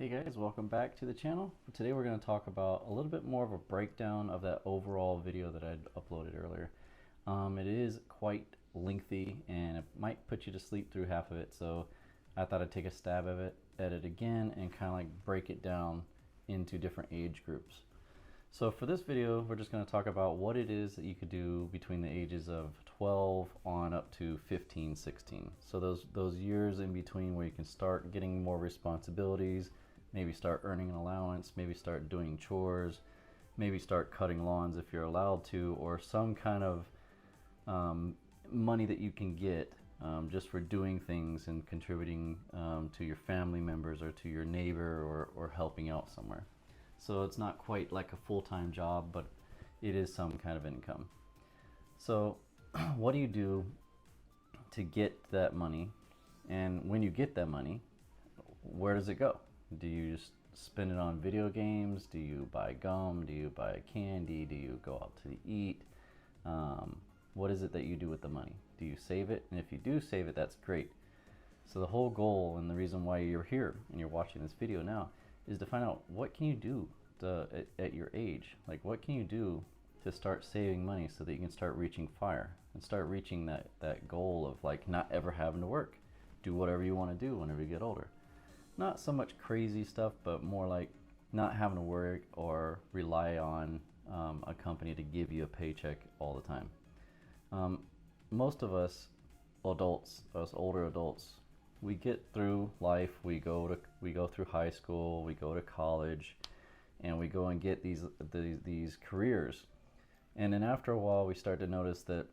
Hey guys, welcome back to the channel. Today we're going to talk about a little bit more of a breakdown of that overall video that I'd uploaded earlier. It is quite lengthy and it might put you to sleep through half of it, so I thought I'd take a stab at it again and kind of like break it down into different age groups. So for this video, we're just going to talk about what it is that you could do between the ages of 12 on up to 15, 16. So those years in between where you can start getting more responsibilities, maybe start earning an allowance, maybe start doing chores, maybe start cutting lawns if you're allowed to, or some kind of money that you can get just for doing things and contributing to your family members or to your neighbor or helping out somewhere. So it's not quite like a full-time job, but it is some kind of income. So what do you do to get that money? And when you get that money, where does it go? Do you just spend it on video games? Do you buy gum? Do you buy candy? Do you go out to eat? What is it that you do with the money? Do you save it? And if you do save it, that's great. So the whole goal and the reason why you're here and you're watching this video now is to find out what can you do at your age. Like, what can you do to start saving money so that you can start reaching FIRE and start reaching that goal of like not ever having to work. Do whatever you want to do whenever you get older. Not so much crazy stuff, but more like not having to work or rely on a company to give you a paycheck all the time. Most of us adults, us older adults, we get through life, we go through high school, we go to college, and we go and get these careers. And then after a while we start to notice that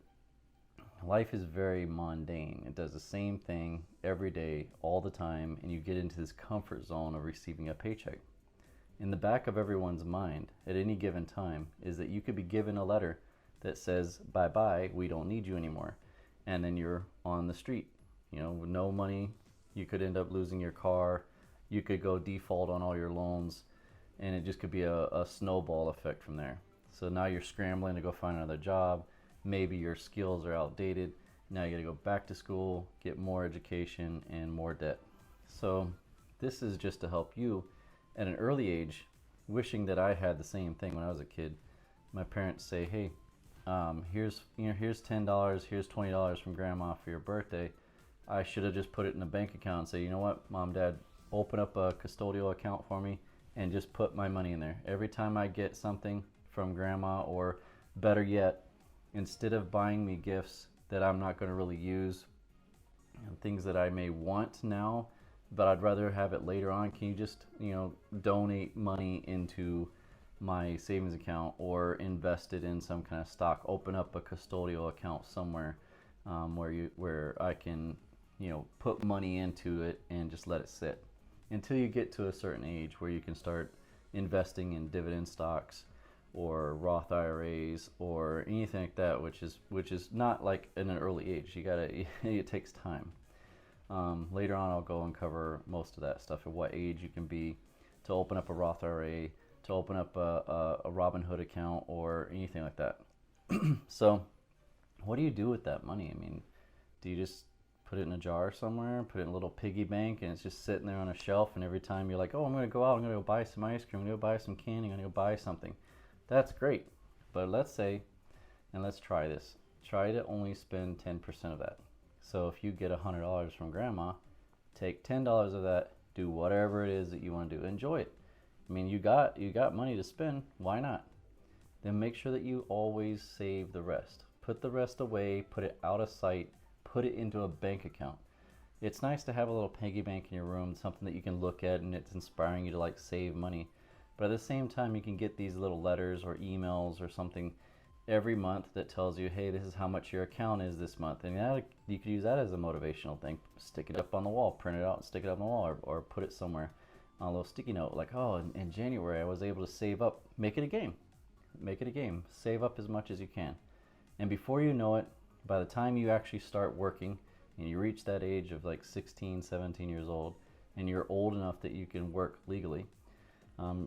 life is very mundane. It does the same thing every day, all the time, and you get into this comfort zone of receiving a paycheck. In the back of everyone's mind at any given time is that you could be given a letter that says, bye-bye, we don't need you anymore. And then you're on the street, you know, with no money. You could end up losing your car. You could go default on all your loans, and it just could be a snowball effect from there. So now you're scrambling to go find another job. Maybe your skills are outdated. Now you got to go back to school, get more education and more debt. So this is just to help you at an early age, wishing that I had the same thing when I was a kid. My parents say, hey, here's $10, here's $20 from grandma for your birthday. I should have just put it in a bank account and say, you know what, mom, dad, open up a custodial account for me and just put my money in there. Every time I get something from grandma, or better yet, instead of buying me gifts that I'm not going to really use, things that I may want now, but I'd rather have it later on, can you just, you know, donate money into my savings account or invest it in some kind of stock? Open up a custodial account somewhere where I can, you know, put money into it and just let it sit until you get to a certain age where you can start investing in dividend stocks or Roth IRAs or anything like that, which is not like in an early age. You gotta it takes time. Later on I'll go and cover most of that stuff, at what age you can be to open up a Roth IRA, to open up a Robinhood account or anything like that. So what do you do with that money? I mean, do you just put it in a jar somewhere, put it in a little piggy bank, and it's just sitting there on a shelf, and every time you're like, oh, I'm gonna go out, I'm gonna go buy some ice cream, I'm gonna go buy some candy, I'm gonna go buy something? That's great, but let's say, and let's try this, try to only spend 10% of that. So if you get $100 from grandma, take $10 of that, do whatever it is that you want to do, enjoy it. I mean, you got money to spend, why not? Then make sure that you always save the rest. Put the rest away, put it out of sight, put it into a bank account. It's nice to have a little piggy bank in your room, something that you can look at and it's inspiring you to like save money. But at the same time, you can get these little letters or emails or something every month that tells you, hey, this is how much your account is this month. And you could use that as a motivational thing. Stick it up on the wall, print it out and stick it up on the wall, or put it somewhere on a little sticky note like, oh, in January I was able to save up. Make it a game. Make it a game. Save up as much as you can. And before you know it, by the time you actually start working and you reach that age of like 16, 17 years old, and you're old enough that you can work legally,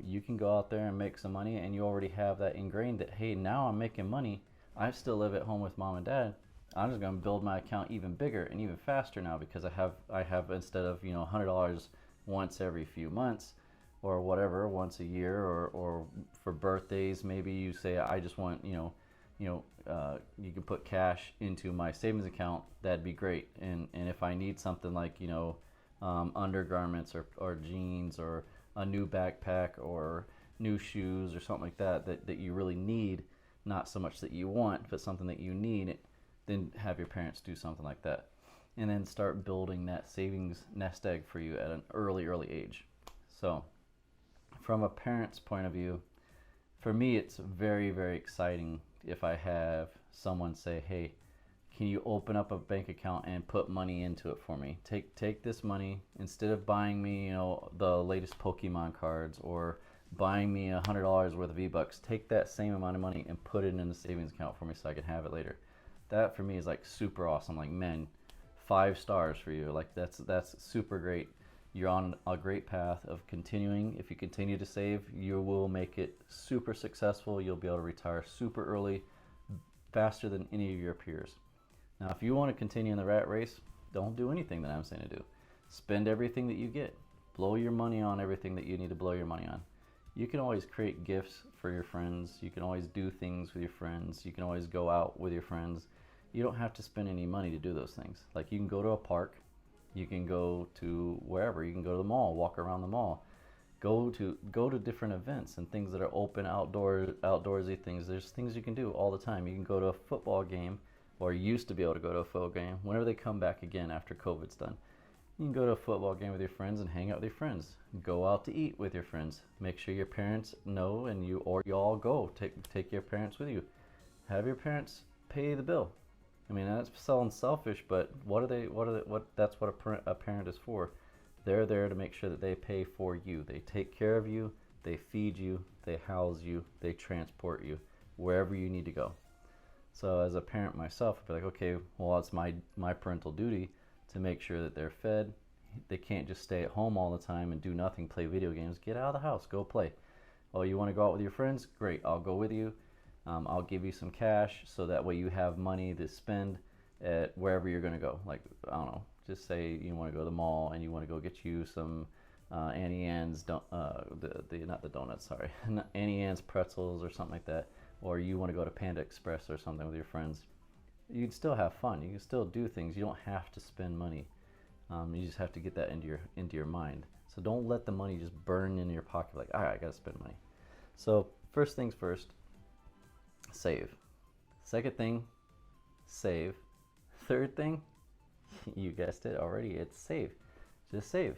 you can go out there and make some money, and you already have that ingrained that, hey, now I'm making money. I still live at home with mom and dad. I'm just going to build my account even bigger and even faster now, because I have instead of, you know, $100 once every few months, or whatever, once a year, or for birthdays, maybe you say, I just want, you can put cash into my savings account. That'd be great. And if I need something like, undergarments or jeans or a new backpack or new shoes or something like that you really need, not so much that you want, but something that you need, then have your parents do something like that. And then start building that savings nest egg for you at an early age. So from a parent's point of view, for me, it's very, very exciting if I have someone say, hey, can you open up a bank account and put money into it for me? Take this money, instead of buying me, the latest Pokemon cards or buying me $100 worth of V-Bucks, take that same amount of money and put it in the savings account for me so I can have it later. That for me is like super awesome. Like, man, 5 stars for you. Like, that's super great. You're on a great path of continuing. If you continue to save, you will make it super successful. You'll be able to retire super early, faster than any of your peers. Now, if you want to continue in the rat race, don't do anything that I'm saying to do. Spend everything that you get. Blow your money on everything that you need to blow your money on. You can always create gifts for your friends. You can always do things with your friends. You can always go out with your friends. You don't have to spend any money to do those things. Like, you can go to a park. You can go to wherever. You can go to the mall, walk around the mall. Go to different events and things that are open, outdoorsy things. There's things you can do all the time. You can go to a football game, or used to be able to go to a football game, whenever they come back again after COVID's done. You can go to a football game with your friends and hang out with your friends. Go out to eat with your friends. Make sure your parents know, and you all go. Take your parents with you. Have your parents pay the bill. I mean, that's sounding selfish, but that's what a parent is for. They're there to make sure that they pay for you. They take care of you, they feed you, they house you, they transport you wherever you need to go. So as a parent myself, I'd be like, okay, well, it's my parental duty to make sure that they're fed. They can't just stay at home all the time and do nothing, play video games. Get out of the house, go play. Oh, you want to go out with your friends? Great, I'll go with you. I'll give you some cash so that way you have money to spend at wherever you're going to go. Like, I don't know, just say you want to go to the mall and you want to go get you some Annie Ann's, not the donuts, sorry, Annie Ann's pretzels or something like that. Or you want to go to Panda Express or something with your friends. You can still have fun. You can still do things. You don't have to spend money. You just have to get that into your mind. So don't let the money just burn into your pocket like, all right, I got to spend money. So first things first, save. Second thing, save. Third thing, you guessed it already, it's save. Just save.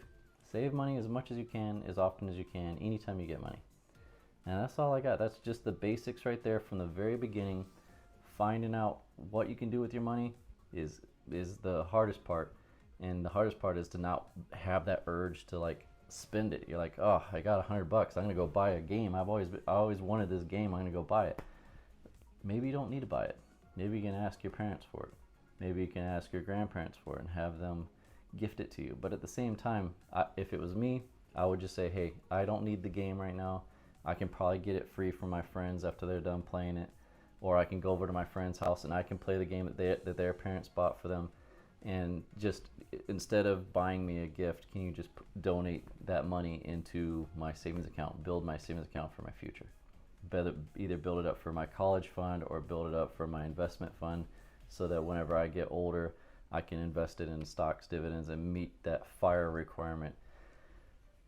Save money as much as you can, as often as you can, anytime you get money. And that's all I got. That's just the basics right there from the very beginning. Finding out what you can do with your money is the hardest part. And the hardest part is to not have that urge to like spend it. You're like, oh, I got $100. I'm gonna go buy a game. I always wanted this game. I'm gonna go buy it. Maybe you don't need to buy it. Maybe you can ask your parents for it. Maybe you can ask your grandparents for it and have them gift it to you. But at the same time, if it was me, I would just say, hey, I don't need the game right now. I can probably get it free from my friends after they're done playing it, or I can go over to my friend's house and I can play the game that their parents bought for them. And just instead of buying me a gift, can you just donate that money into my savings account, build my savings account for my future? Either build it up for my college fund or build it up for my investment fund, so that whenever I get older, I can invest it in stocks, dividends, and meet that F.I.R.E requirement.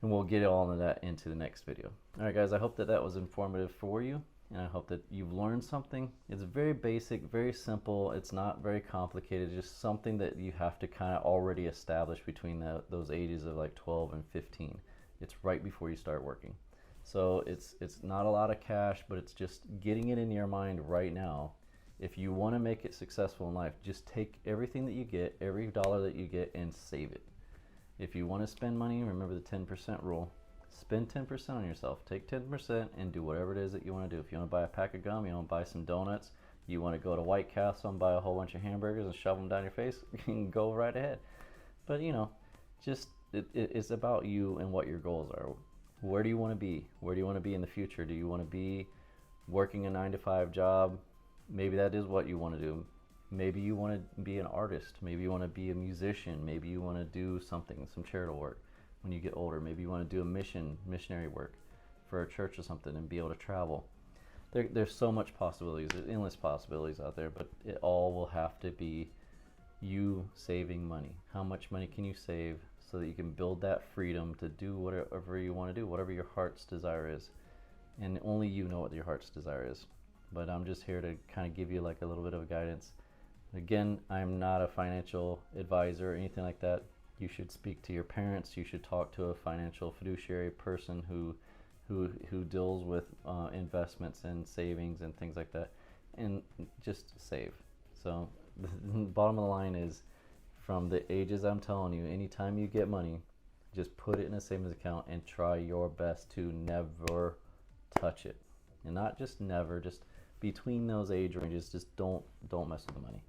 And we'll get all of that into the next video. All right, guys, I hope that was informative for you, and I hope that you've learned something. It's very basic, very simple. It's not very complicated, just something that you have to kind of already establish between those ages of like 12 and 15. It's right before you start working. So it's not a lot of cash, but it's just getting it in your mind right now. If you want to make it successful in life, just take everything that you get, every dollar that you get, and save it. If you want to spend money, remember the 10% rule. Spend 10% on yourself. Take 10% and do whatever it is that you want to do. If you want to buy a pack of gum, you want to buy some donuts, you want to go to White Castle and buy a whole bunch of hamburgers and shove them down your face, you can go right ahead. But just it's about you and what your goals are. Where do you want to be? Where do you want to be in the future? Do you want to be working a 9-to-5 job? Maybe that is what you want to do. Maybe you want to be an artist. Maybe you want to be a musician. Maybe you want to do something, some charitable work. when you get older. Maybe you want to do a missionary work for a church or something and be able to travel. There's so much possibilities. There's endless possibilities out there, but it all will have to be you saving money. How much money can you save so that you can build that freedom to do whatever you want to do, whatever your heart's desire is. And only you know what your heart's desire is. But I'm just here to kind of give you like a little bit of guidance. Again, I'm not a financial advisor or anything like that. You should speak to your parents. You should talk to a financial fiduciary person who deals with investments and savings and things like that, and just save. So the bottom of the line is, from the ages I'm telling you, anytime you get money, just put it in a savings account and try your best to never touch it. And not just never, just between those age ranges, just don't mess with the money.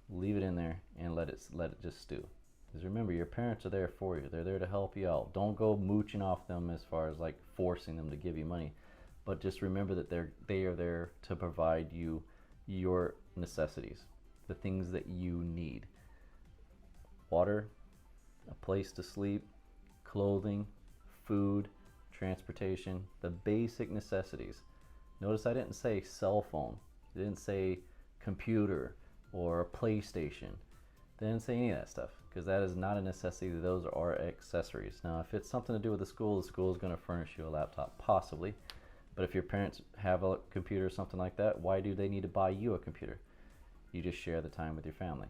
Leave it in there and let it just stew. Because remember, your parents are there for you. They're there to help you out. Don't go mooching off them as far as like forcing them to give you money. But just remember that they are there to provide you your necessities, the things that you need. Water, a place to sleep, clothing, food, transportation, the basic necessities. Notice I didn't say cell phone. I didn't say computer or a PlayStation. I didn't say any of that stuff, because that is not a necessity. Those are accessories. Now, if it's something to do with the school is going to furnish you a laptop, possibly. But if your parents have a computer or something like that, why do they need to buy you a computer? You just share the time with your family.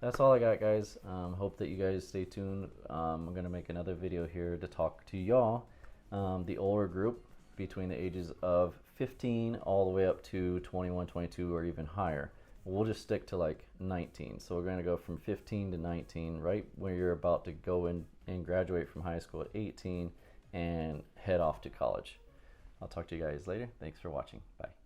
That's all I got, guys. Hope that you guys stay tuned. I'm going to make another video here to talk to y'all, the older group, between the ages of 15 all the way up to 21, 22, or even higher. We'll just stick to like 19. So we're going to go from 15 to 19, right when you're about to go in and graduate from high school at 18 and head off to college. I'll talk to you guys later. Thanks for watching. Bye.